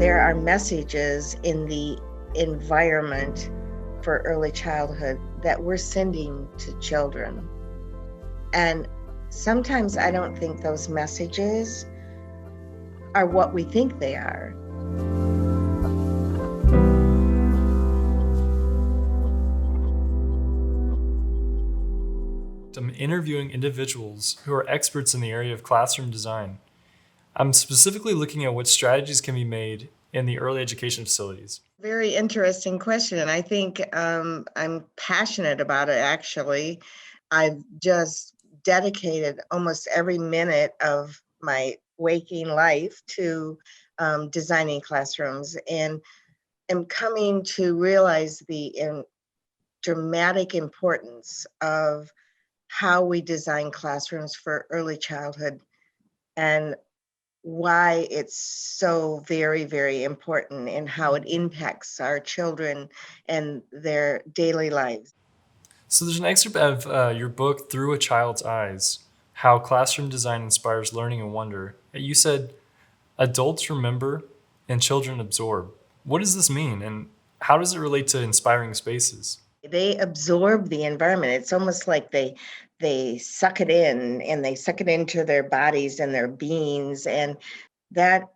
there are messages in the environment for early childhood that we're sending to children. And sometimes I don't think those messages are what we think they are. I'm interviewing individuals who are experts in the area of classroom design. I'm specifically looking at what strategies can be made in the early education facilities. Very interesting question. And I think I'm passionate about it, actually. I've just dedicated almost every minute of my waking life to designing classrooms, and am coming to realize the dramatic importance of how we design classrooms for early childhood, and why it's so very, very important, and how it impacts our children and their daily lives. So there's an excerpt of your book, Through a Child's Eyes, How Classroom Design Inspires Learning and Wonder. You said, adults remember and children absorb. What does this mean, and how does it relate to inspiring spaces? They absorb the environment. It's almost like they suck it in, and they suck it into their bodies and their beings. And that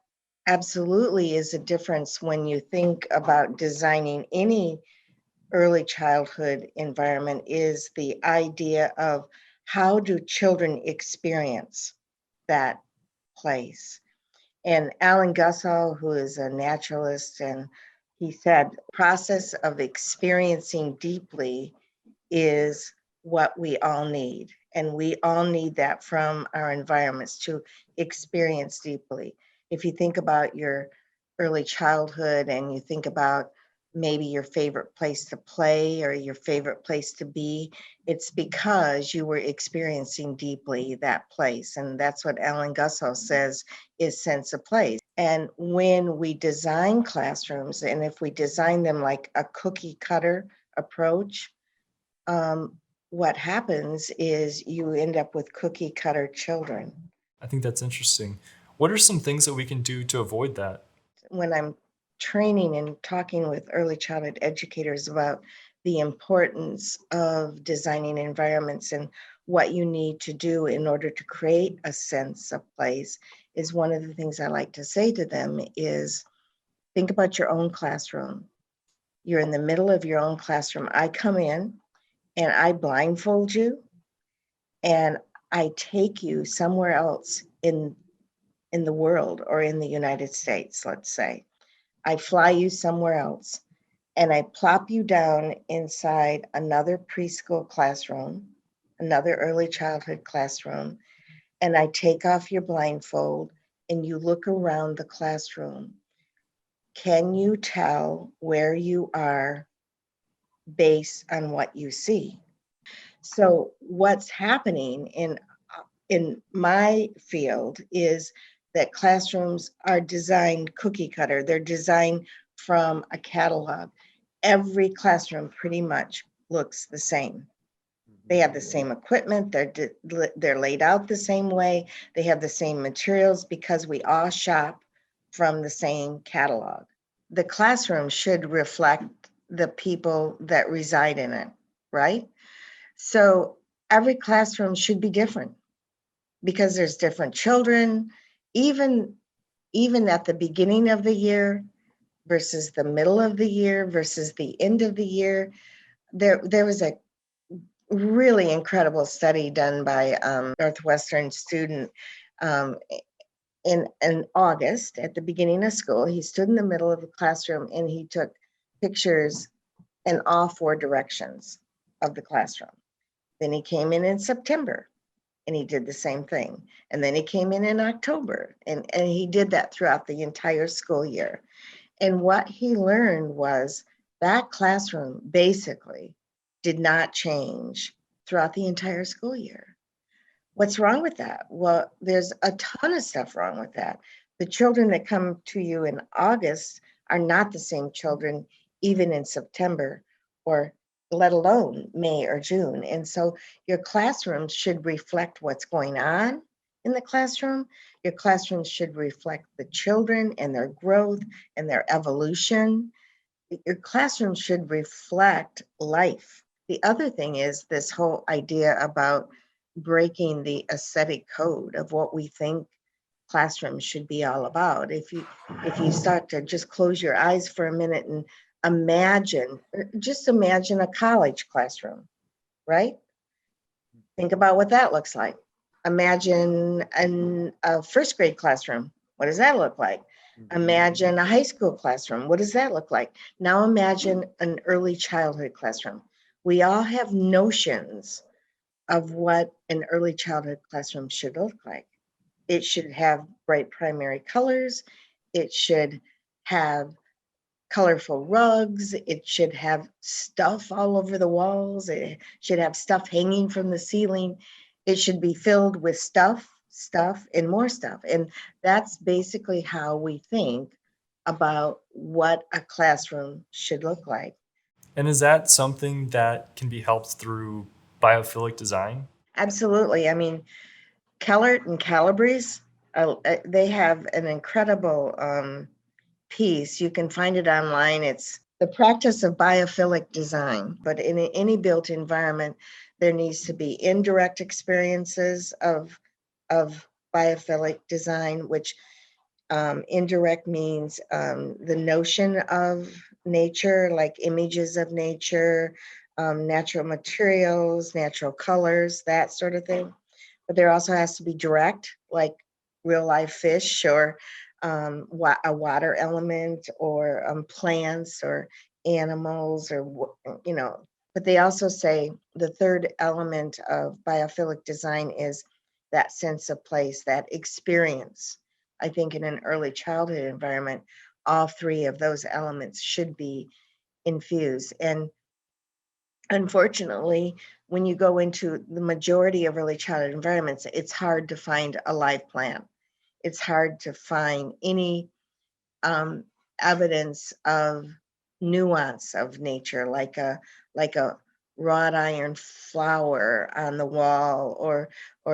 absolutely is a difference when you think about designing any early childhood environment, is the idea of how do children experience that place. And Alan Gussall, who is a naturalist, and he said, process of experiencing deeply is what we all need. And we all need that from our environments, to experience deeply. If you think about your early childhood and you think about maybe your favorite place to play or your favorite place to be, it's because you were experiencing deeply that place. And that's what Alan Gussall says is sense of place. And when we design classrooms, and if we design them like a cookie cutter approach, what happens is you end up with cookie cutter children. I think that's interesting. What are some things that we can do to avoid that? When I'm training and talking with early childhood educators about the importance of designing environments and what you need to do in order to create a sense of place, is one of the things I like to say to them is, think about your own classroom. You're in the middle of your own classroom. I come in and I blindfold you, and I take you somewhere else in the world, or in the United States, let's say. I fly you somewhere else, and I plop you down inside another preschool classroom, another early childhood classroom, and I take off your blindfold and you look around the classroom. Can you tell where you are based on what you see? So what's happening in my field is that classrooms are designed cookie cutter. They're designed from a catalog. Every classroom pretty much looks the same. They have the same equipment. They're laid out the same way. They have the same materials, because we all shop from the same catalog. The classroom should reflect the people that reside in it, right? So every classroom should be different, because there's different children, even at the beginning of the year versus the middle of the year versus the end of the year. There was a really incredible study done by Northwestern student um, in August at the beginning of school. He stood in the middle of the classroom and he took pictures in all four directions of the classroom. Then he came in September and he did the same thing. And then he came in October, and he did that throughout the entire school year. And what he learned was that classroom basically did not change throughout the entire school year. What's wrong with that? Well, there's a ton of stuff wrong with that. The children that come to you in August are not the same children even in September, or let alone May or June. And so your classroom should reflect what's going on in the classroom. Your classroom should reflect the children and their growth and their evolution. Your classroom should reflect life. The other thing is this whole idea about breaking the aesthetic code of what we think classrooms should be all about. If you start to just close your eyes for a minute and imagine, just imagine a college classroom, right? Think about what that looks like. Imagine a first grade classroom. What does that look like? Imagine a high school classroom. What does that look like? Now imagine an early childhood classroom. We all have notions of what an early childhood classroom should look like. It should have bright primary colors. It should have colorful rugs. It should have stuff all over the walls. It should have stuff hanging from the ceiling. It should be filled with stuff, and more stuff. And that's basically how we think about what a classroom should look like. And is that something that can be helped through biophilic design? Absolutely. I mean, Kellert and Calabrese, they have an incredible piece. You can find it online. It's the practice of biophilic design. But in any built environment, there needs to be indirect experiences of biophilic design, which indirect means the notion of nature, like images of nature, natural materials, natural colors, that sort of thing. But there also has to be direct, like real life fish or a water element or plants or animals or, you know. But they also say the third element of biophilic design is that sense of place, that experience. I think in an early childhood environment, all three of those elements should be infused. And unfortunately, when you go into the majority of early childhood environments, it's hard to find a live plant. It's hard to find any um, evidence of nuance of nature, like a wrought iron flower on the wall, or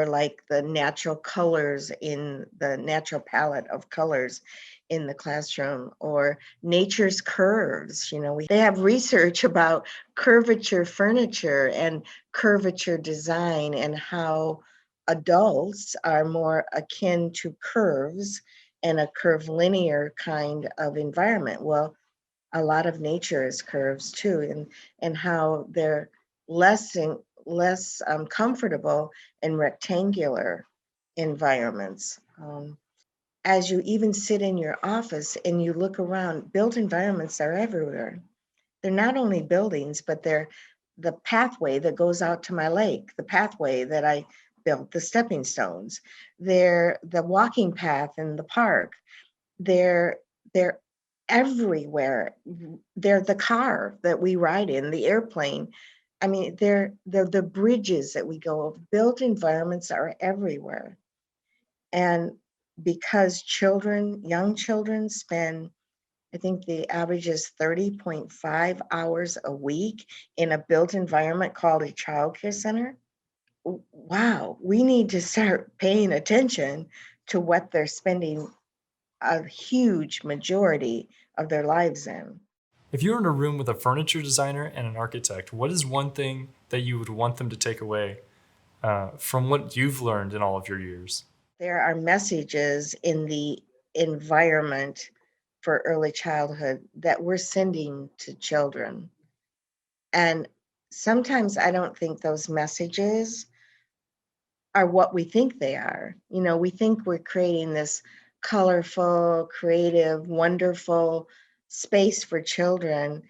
like the natural colors in the natural palette of colors in the classroom, or nature's curves. They have research about curvature furniture and curvature design, and how adults are more akin to curves and a curvilinear kind of environment. Well, a lot of nature is curves too, and how they're less comfortable in rectangular environments. As you even sit in your office and you look around, built environments are everywhere. They're not only buildings, but they're the pathway that goes out to my lake, the pathway that I built, the stepping stones. They're the walking path in the park. They're everywhere. They're the car that we ride in, the airplane. I mean, they're the bridges that we go over. Built environments are everywhere. And because young children spend, I think the average is 30.5 hours a week in a built environment called a childcare center. Wow, we need to start paying attention to what they're spending a huge majority of their lives in. If you were in a room with a furniture designer and an architect, what is one thing that you would want them to take away from what you've learned in all of your years? There are messages in the environment for early childhood that we're sending to children. And sometimes I don't think those messages are what we think they are. We think we're creating this colorful, creative, wonderful space for children.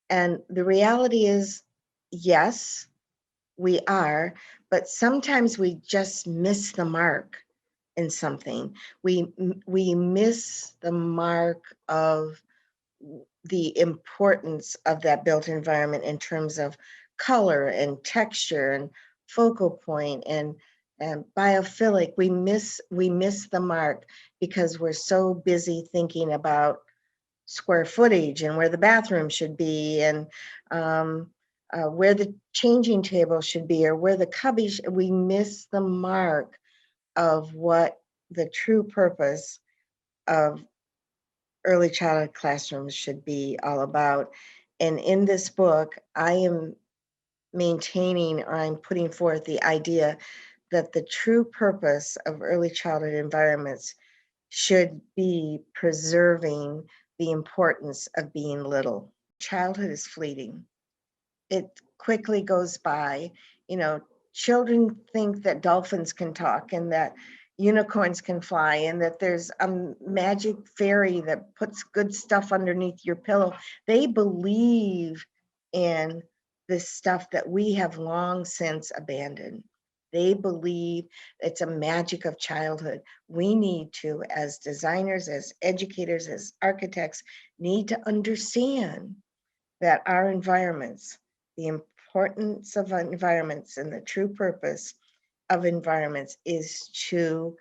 And the reality is, yes, we are, but sometimes we just miss the mark in something. We miss the mark of the importance of that built environment in terms of color and texture and focal point and biophilic. We miss the mark because we're so busy thinking about square footage and where the bathroom should be, and where the changing table should be, or where the cubby we miss the mark of what the true purpose of early childhood classrooms should be all about. And in this book, I am maintaining, or I'm putting forth the idea that the true purpose of early childhood environments should be preserving the importance of being little. Childhood is fleeting. It quickly goes by. You know, children think that dolphins can talk and that unicorns can fly and that there's a magic fairy that puts good stuff underneath your pillow. They believe in this stuff that we have long since abandoned. They believe it's a magic of childhood. We need to, as designers, as educators, as architects, need to understand that our environments, the importance of environments and the true purpose of environments is to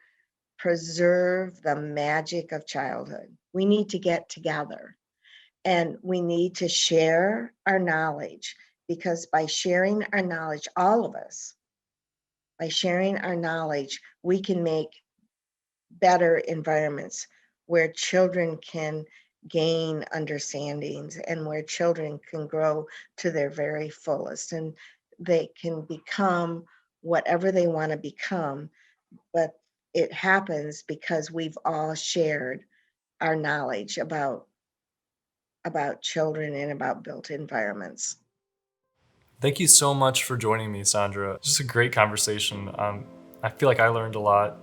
preserve the magic of childhood. We need to get together and we need to share our knowledge, because by sharing our knowledge, all of us, by sharing our knowledge, we can make better environments where children can gain understandings and where children can grow to their very fullest and they can become whatever they want to become. But it happens because we've all shared our knowledge about children and about built environments. Thank you so much for joining me, Sandra. Just a great conversation. I feel like I learned a lot,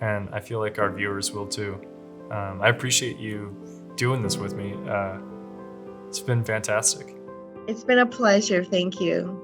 and I feel like our viewers will too. I appreciate you doing this with me. It's been fantastic. It's been a pleasure. Thank you.